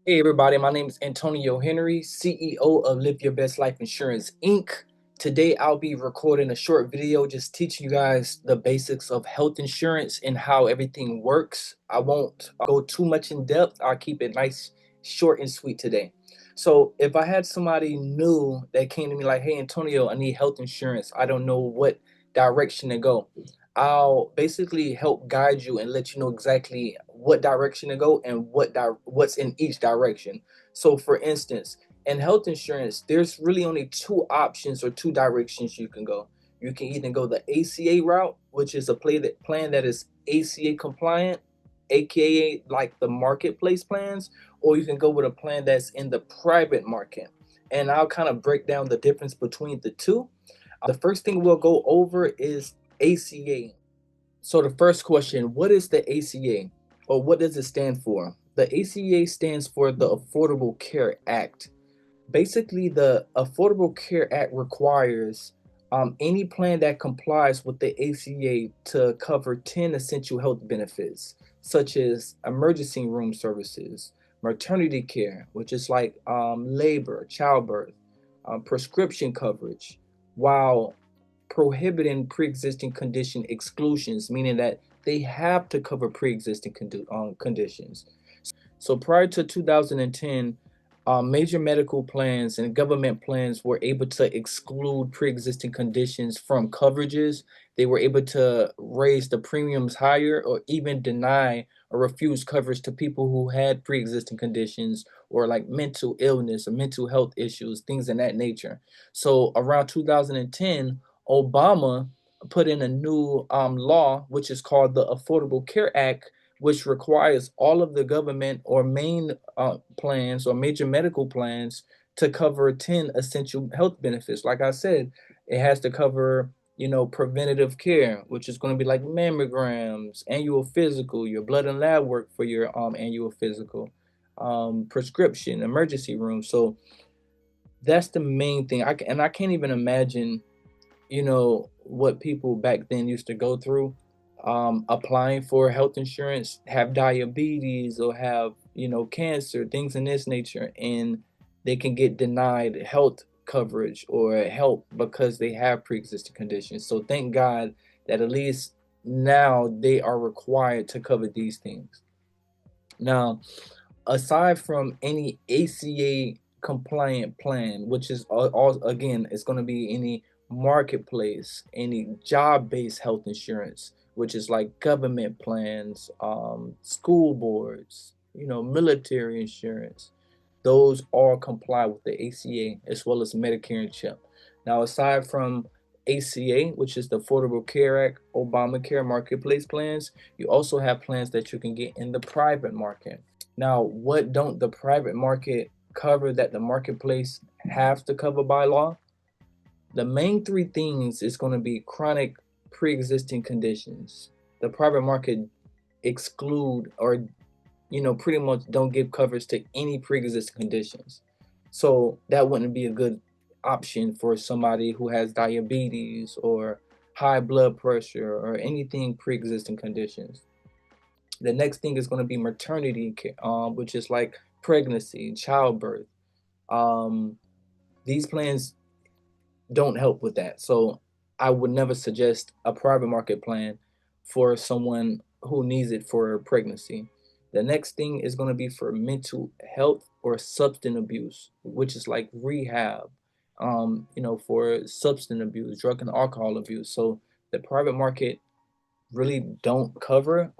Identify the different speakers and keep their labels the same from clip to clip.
Speaker 1: Hey everybody, my name is Antonio Henry, CEO of Live Your Best Life Insurance Inc. Today I'll be recording a short video just teaching you guys the basics of health insurance and how everything works. I won't go too much in depth. I'll keep it nice, short and sweet today. So if I had somebody new that came to me like, hey Antonio, I need health insurance. I don't know what direction to go. I'll basically help guide you and let you know exactly what direction to go and what's in each direction. So for instance, in health insurance, there's really only two options or two directions you can go. You can either go the ACA route, which is a plan that is ACA compliant, aka like the marketplace plans, or you can go with a plan that's in the private market. And I'll kind of break down the difference between the two. The first thing we'll go over is ACA. So the first question, what is the ACA or what does it stand for? The ACA stands for the Affordable Care Act. Basically, the Affordable Care Act requires any plan that complies with the ACA to cover 10 essential health benefits, such as emergency room services, maternity care, which is like labor, childbirth, prescription coverage, while prohibiting pre-existing condition exclusions, meaning that they have to cover pre-existing conditions. So prior to 2010, major medical plans and government plans were able to exclude pre-existing conditions from coverages. They were able to raise the premiums higher or even deny or refuse coverage to people who had pre-existing conditions or like mental illness or mental health issues, things in that nature. So around 2010, Obama put in a new law, which is called the Affordable Care Act, which requires all of the government or main plans or major medical plans to cover 10 essential health benefits. Like I said, it has to cover, preventative care, which is going to be like mammograms, annual physical, your blood and lab work for your annual physical, prescription, emergency room. So that's the main thing. I can't even imagine, what people back then used to go through applying for health insurance, have diabetes or have, cancer, things in this nature, and they can get denied health coverage or help because they have pre-existing conditions. So thank God that at least now they are required to cover these things. Now, aside from any ACA compliant plan, which is all again, it's going to be any marketplace, any job-based health insurance, which is like government plans, school boards, military insurance. Those all comply with the ACA as well as Medicare and CHIP. Now, aside from ACA, which is the Affordable Care Act, Obamacare marketplace plans, you also have plans that you can get in the private market. Now, what don't the private market cover that the marketplace has to cover by law? The main three things is going to be chronic pre-existing conditions. The private market exclude or pretty much don't give coverage to any pre-existing conditions. So that wouldn't be a good option for somebody who has diabetes or high blood pressure or anything pre-existing conditions. The next thing is going to be maternity care, which is like pregnancy, childbirth. Um, these plans don't help with that. So I would never suggest a private market plan for someone who needs it for pregnancy. The next thing is going to be for mental health or substance abuse, which is like rehab, for substance abuse, drug and alcohol abuse. So the private market really don't cover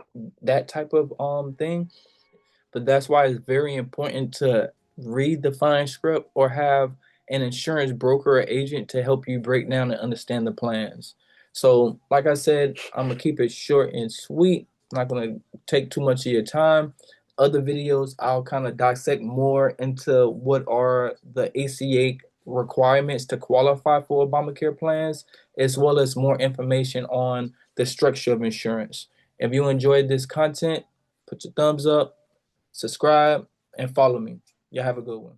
Speaker 1: that type of thing. But that's why it's very important to read the fine script or have an insurance broker or agent to help you break down and understand the plans. So, like I said, I'm gonna keep it short and sweet. I'm not gonna take too much of your time. Other videos, I'll kind of dissect more into what are the ACA requirements to qualify for Obamacare plans, as well as more information on the structure of insurance. If you enjoyed this content, put your thumbs up, subscribe, and follow me. Y'all have a good one.